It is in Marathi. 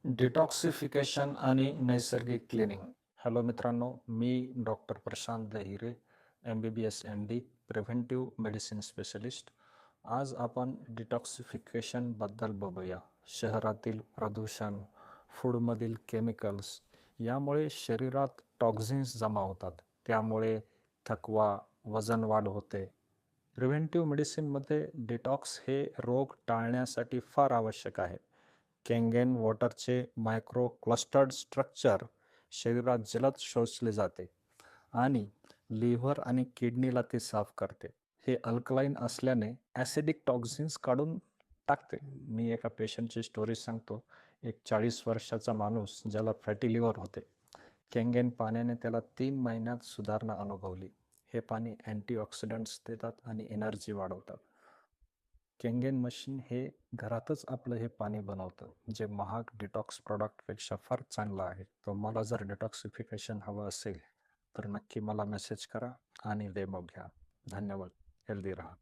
डिटॉक्सिफिकेशन आणि नैसर्गिक क्लिनिंग. हॅलो मित्रांनो, मी doctor Prashant Dahire, MBBS MD, preventive medicine specialist. आज आपण डिटॉक्सिफिकेशनबद्दल बघूया. शहरातील प्रदूषण, फूडमधील केमिकल्स यामुळे शरीरात टॉक्झिन्स जमा होतात. त्यामुळे थकवा, वजन वाढ होते. प्रिव्हेंटिव्ह मेडिसिनमध्ये डिटॉक्स हे रोग टाळण्यासाठी फार आवश्यक आहे. केंगेन वॉटरचे मायक्रो क्लस्टर्ड स्ट्रक्चर शरीरात जलद शोषले जाते आणि लिव्हर आणि किडनीला ते साफ करते. हे अल्कलाईन असल्याने ॲसिडिक टॉक्झिन्स काढून टाकते. मी एका पेशंटची स्टोरी सांगतो. एक 40 वर्षाचा माणूस ज्याला फॅटी लिव्हर होते. केंगेन पाण्याने त्याला 3 महिन्यात सुधारणा अनुभवली. हे पाणी अँटीऑक्सिडंट्स देतात आणि एनर्जी वाढवतात. केंगेन मशीन हे घरातच आपलं हे पाणी बनवतं, जे महाग डिटॉक्स प्रॉडक्टपेक्षा फार चांगलं आहे. तुम्हाला जर डिटॉक्सिफिकेशन हवं असेल तर नक्की मला मेसेज करा आणि डेमो घ्या. धन्यवाद. हेल्दी राहा.